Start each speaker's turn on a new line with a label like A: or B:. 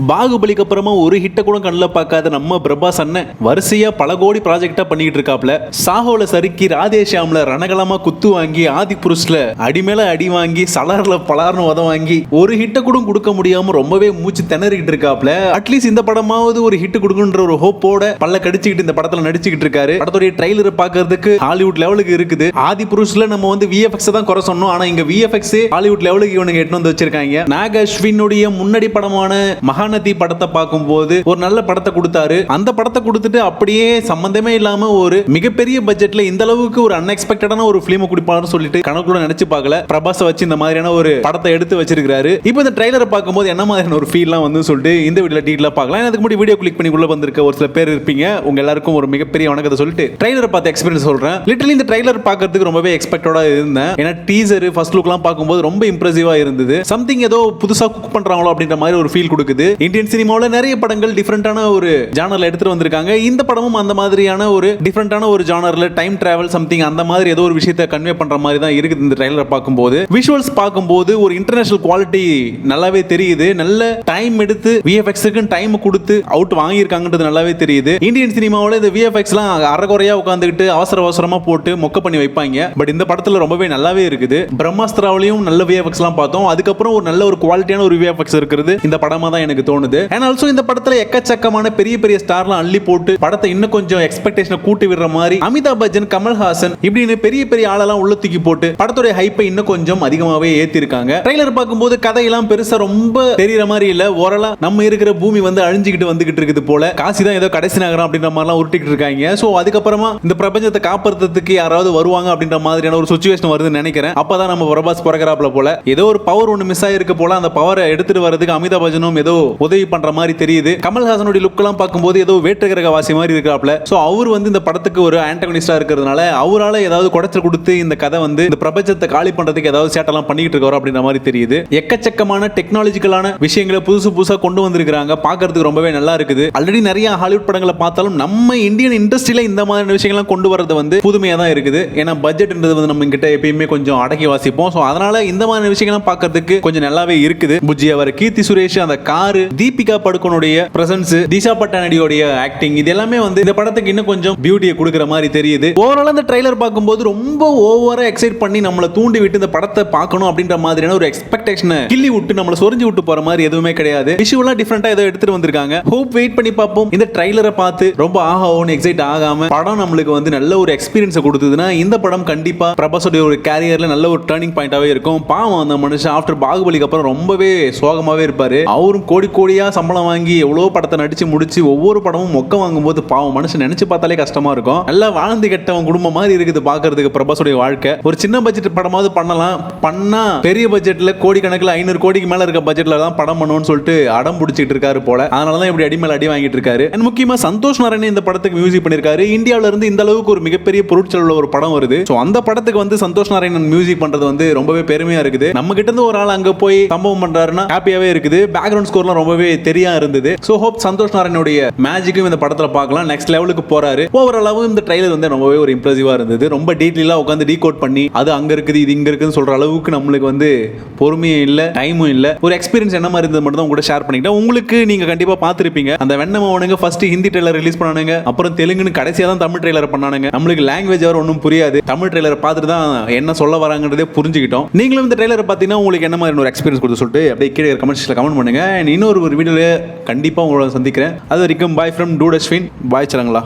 A: பாகுபலிக்கு அப்புறமா ஒரு ஹிட்ட கூட கண்ணில் பார்க்காத நம்ம பிரபாஸ் அண்ணன் வரிசையா பல கோடி ப்ராஜெக்டா பண்ணிட்டு இருக்காப்ல. சாஹோல சறுக்கி ராதேஷாம்ல ரணகலமா குத்து வாங்கி ஆதி புருஷ்ல அடிமேல அடி வாங்கி சலார்ல பலார்னு உதவ வாங்கி ஒரு ஹிட்ட கூட கொடுக்க முடியாம ரொம்பவே மூச்சு திணறிக்கிட்டு இருக்காப்ல. அட்லீஸ்ட் இந்த படமாவது ஒரு ஹிட் கொடுக்குன்ற ஒரு ஹோப்போட பல்ல கடிச்சுக்கிட்டு இந்த படத்துல நடிச்சுக்கிட்டு இருக்காரு. படத்துடைய ட்ரைலர் பார்க்கறதுக்கு ஹாலிவுட் லெவலுக்கு இருக்குது. ஆதி புருஷ்ல நம்ம வந்து விஎஃப்எக்ஸ் தான் குறை சொன்னோம். ஆனா இங்க விஎஃப்எக்ஸ் ஹாலிவுட் லெவலுக்கு இவனுக்கு எட்டு வந்து வச்சிருக்காங்க. நாக அஸ்வினுடைய முன்னாடி படமான மகாநதி படத்தை பார்க்கும்போது ஒரு நல்ல படத்தை கொடுத்தாரு. அந்த படத்தை கொடுத்துட்டு அப்படியே சம்பந்தமே இல்லாம ஒரு மிகப்பெரிய பட்ஜெட்ல இந்த அளவுக்கு ஒரு அன்எக்ஸ்பெக்டடான ஒரு பிலிம் குடிப்பாருன்னு சொல்லிட்டு கணக்குள்ள நினைச்சு பார்க்கல. பிரபாஸ் வச்சு இந்த மாதிரியான ஒரு படத்தை எடுத்து வச்சிருக்காரு. இப்போ இந்த ட்ரைலரை பார்க்கும்போது என்ன மாதிரியான ஒரு ஃபீல்லாம் வந்து சொல்லிட்டு இந்த வீடியோல டீடைலா பார்க்கலாம். அதுக்கு முன்னாடி வீடியோ கிளிக் பண்ணி உள்ள வந்திருக்க ஒரு சில பேர் இருப்பீங்க. உங்க எல்லாருக்கும் ஒரு மிகப்பெரிய வணக்கத்தை சொல்லிட்டு ட்ரைலரை பார்த்த எக்ஸ்பீரியன்ஸ் சொல்றேன். லிட்டரலி இந்த ட்ரைலர் பார்க்கிறதுக்கு ரொம்பவே எக்ஸ்பெக்டடா இருந்தேன். ஏன்னா டீசர் ஃபர்ஸ்ட் லுக்லாம் பார்க்கும்போது ரொம்ப இம்ப்ரெசிவா இருந்தது. சம்திங் ஏதோ புதுசா குக் பண்றாங்களோ அப்படின்ற மாதிரி ஒரு ஃபீல் கொடுக்குது. இந்தியன் சினிமாவில் நிறைய படங்கள் டிஃபரெண்டான ஒரு ஜானர்ல எடுத்துட்டு வந்திருக்காங்க. இந்த படமும் அந்த மாதிரியான ஒரு டிஃபரெண்டான ஒரு ஜானர்ல டைம் டிராவல் சம்திங் அந்த மாதிரி ஏதோ ஒரு விஷயத்தை கன்வே பண்ற மாதிரி தான் இருக்குது இந்த ட்ரைலரை பார்க்கும்போது. விஷுவல்ஸ் பார்க்கும்போது ஒரு இன்டர்நேஷனல் குவாலிட்டி நல்லாவே தெரியுது. நல்ல டைம் எடுத்து விஎஃப்எக்ஸ்க்கு டைம் கொடுத்து அவுட் வாங்கியிருக்காங்கன்றது நல்லாவே தெரியுது. இந்தியன் சினிமாவில் இந்த விஎஃப்எக்ஸ்லாம் அரைகுறையா உட்காந்துக்கிட்டு அவசர அவசரமா போட்டு மொக்க பண்ணி வைப்பாங்க. பட் இந்த படத்துல ரொம்பவே நல்லாவே இருக்குது. பிரம்மாஸ்திராவிலையும் நல்ல விஎஃப்எக்ஸ்லாம் பார்த்தோம். அதுக்கப்புறம் ஒரு நல்ல ஒரு குவாலிட்டியான ஒரு விஎஃப்எக்ஸ் இருக்கிறது இந்த படமா தான் எனக்கு தோணுது. அண்ட் ஆல்சோ இந்த படத்துல எக்கச்சக்கமான பெரிய பெரிய ஸ்டார்லாம் அள்ளி போட்டு படத்தை இன்னும் கொஞ்சம் எக்ஸ்பெக்டேஷனை கூட்டி விடுற மாதிரி அமிதாப் பச்சன், கமல்ஹாசன் இப்படின்னு பெரிய பெரிய ஆளெல்லாம் உள்ள தூக்கி போட்டு படத்துடைய ஹைப்பை இன்னும் கொஞ்சம் அதிகமாகவே ஏத்தி இருக்காங்க. ட்ரைலர் பார்க்கும்போது கதையெல்லாம் பெருசா ரொம்ப தெரியற மாதிரி இல்ல. ஓரளா நம்ம இருக்கிற பூமி வந்து அழிஞ்சுக்கிட்டு வந்துகிட்டு இருக்குது போல. காசி தான் ஏதோ கடைசி நகரம் அப்படின்ற மாதிரிலாம் உருட்டிக்கிட்டு இருக்காங்க. சோ அதுக்கப்புறமா இந்த பிரபஞ்சத்தை காப்பாற்றுறதுக்கு யாராவது வருவாங்க அப்படின்ற மாதிரியான ஒரு சுச்சுவேஷன் வருதுன்னு நினைக்கிறேன். அப்பதான் நம்ம பிரபாஸ் பிறகுறாப்ல போல ஏதோ ஒரு பவர் ஒன்று மிஸ் ஆயிருக்கு போல. அந்த பவரை எடுத்துட்டு வரதுக்கு அமிதாப் பச்சனும் ஏதோ உதவி பண்ற மாதிரி தெரியுது. கமல்ஹாசனுடைய லுக் எல்லாம் பார்க்கும்போது ஏதோ வேற்றுகிரக வாசி மாதிரி இருக்காப்ல. சோ அவர் வந்து இந்த படத்துக்கு ஒரு ஆன்டகனிஸ்டா இருக்கிறதுனால அவரால ஏதாவது குடைச்சல் கொடுத்து இந்த கதை வந்து இந்த பிரபஞ்சத்தை காலி பண்றதுக்கு ஏதாவது சேட்டெல்லாம் பண்ணிட்டு இருக்காரு அப்படின்ற மாதிரி தெரியுது. எக்கச்சக்கமான டெக்னாலஜிக்கலான விஷயங்களை புதுசா கொண்டு வந்திருக்காங்க. பார்க்கிறதுக்கு ரொம்பவே நல்லா இருக்குது. ஆல்ரெடி நிறைய ஹாலிவுட் படங்களை பார்த்தாலும் நம்ம இந்தியன் இண்டஸ்ட்ரியில இந்த மாதிரி விஷயங்கள்லாம் கொண்டு வரது வந்து புதுமையா தான் இருக்குது. ஏன்னா பட்ஜெட்ன்றது வந்து நம்ம கிட்ட எப்பயுமே கொஞ்சம் அடக்கி வாசிப்போம். சோ அதனால இந்த மாதிரி விஷயங்கள்லாம் பார்க்கிறதுக்கு கொஞ்சம் நல்லாவே இருக்குது. புஜ்ஜி அவர், கீர்த்தி சுரேஷ், அந்த காரு, தீபிகா படுகோனுடைய பிரசன்ஸ், திஷா பட்டானியோட ஆக்டிங் இது எல்லாமே வந்து இந்த படத்துக்கு இன்னும் கொஞ்சம் பியூட்டியை கொடுக்கிற மாதிரி தெரியுது. ஓவரால் இந்த ட்ரைலர் பார்க்கும்போது ரொம்ப ஓவரா எக்ஸைட் பண்ணி நம்மள தூண்டி விட்டு இந்த படத்தை பார்க்கணும் அப்படின்ற மாதிரியான ஒரு எக்ஸ்பெக்டேஷனை கிள்ளி விட்டு நம்மள சொரிஞ்சு விட்டு போற மாதிரி எதுவுமே கிடையாது. விஷுவலா டிஃபரெண்டா ஏதோ எடுத்துட்டு வந்திருக்காங்க. ஹோப் வெயிட் பண்ணி பார்ப்போம். இந்த ட்ரைலரை பார்த்து ரொம்ப ஆகாவோன்னு எக்ஸைட் ஆகாம படம் நம்மளுக்கு வந்து நல்ல ஒரு எக்ஸ்பீரியன்ஸ் கொடுத்ததுன்னா இந்த படம் கண்டிப்பா பிரபாஸோட ஒரு கேரியர்ல நல்ல ஒரு டர்னிங் பாயிண்டாவே இருக்கும். பாவம் அந்த மனுஷன் ஆஃப்டர் பாகுபலிக்கு அப்புறம் ரொம்பவே சோகமாவே இருப்பாரு. அவரும் கோடி கோடியா சம்பளம் வாங்கி எவ்வளவு படத்தை நடிச்சு முடிச்சு ஒவ்வொரு படமும் மொக்க வாங்கும்போது பாவம் மனுஷன் நினைச்சு பார்த்தாலே கஷ்டமா இருக்கும். நல்லா வாழ்ந்து கெட்டவன் குடும்பம் மாதிரி இருக்குது பார்க்கிறதுக்கு பிரபாஸோட வாழ்க்கை. ஒரு சின்ன பட்ஜெட் படமாவது பண்ணலாம். பண்ணா பெரிய பட்ஜெட்ல கோடிக்கணக்கில் 500 கோடிக்கு மேல இருக்க பட்ஜெட்ல தான் படம் பண்ணணும்னு சொல்லிட்டு அடம் பிடிச்சிட்டு இருக்காரு போல. அதனாலதான் இப்படி அடி மேல அடி வாங்கிட்டு இருக்காரு. முக்கியமா சந்தோஷ் நாராயணன் இந்த படத்துக்கு மியூசிக் பண்ணிருக்காரு. இந்தியாவில இருந்து இந்த அளவுக்கு ஒரு மிகப்பெரிய பொருட்செலவுல ஒரு படம் வருது. சோ அந்த படத்துக்கு வந்து சந்தோஷ் நாராயணன் மியூசிக் பண்றது வந்து ரொம்பவே பெருமையா இருக்குது. நம்ம கிட்ட இருந்து ஒரு ஆள் அங்க போய் சம்பவம் பண்றாருன்னா ஹாப்பியாவே இருக்குது. பேக்ரவுண்ட் ஸ்கோர்லாம் ரொம்பவே தெரியா இருந்தது. சோ ஹோப் சந்தோஷ் நாராயணுடைய மேஜிக்கும் இந்த படத்துல பார்க்கலாம். நெக்ஸ்ட் லெவலுக்கு போறாரு. ஓவராலாவும் இந்த ட்ரைலர் வந்து ரொம்பவே ஒரு இம்ப்ரெசிவா இருந்தது. ரொம்ப டீடைலா உட்கார்ந்து டீகோட் பண்ணி அது அங்க இருக்குது இது இங்க இருக்குன்னு சொல்ற அளவுக்கு நம்மளுக்கு வந்து பொறுமையும் இல்ல, டைமும் இல்ல. ஒரு எக்ஸ்பீரியன்ஸ் என்ன மாதிரி இருந்தது மட்டும் தான் உங்ககிட்ட ஷேர் பண்ணிக்கிட்டேன். உங்களுக்கு நீங்க கண்டிப்பா பார்த்திருப்பீங்க. அந்த வெண்ணமவனுங்க ஃபர்ஸ்ட் ஹிந்தி ட்ரைலர் ரிலீஸ் பண்ணானுங்க. அப்புறம் தெலுங்குன்னு கடைசியா தான் தமிழ் ட்ரைலர் பண்ணானுங்க. நம்மளுக்கு லாங்குவேஜ் வர ஒன்றும் புரியாது. தமிழ் ட்ரைலர் பார்த்துட்டு தான் என்ன சொல்ல வராங்கன்றதே புரிஞ்சுக்கிட்டோம். நீங்களும் இந்த ட்ரைலரை பார்த்தீங்கன்னா உங்களுக்கு என்ன மாதிரி ஒரு எக்ஸ்பீரியன்ஸ் கொடுத்து சொல்லிட்டு அப்படியே கீழே கமெண்ட்ஸ்ல கமெண்ட் பண்ணுங்க. இன்னொரு வீடியோல கண்டிப்பா உங்களை சந்திக்கிறேன். அது வரைக்கும் bye from dude Ashwin. Bye சலங்களா.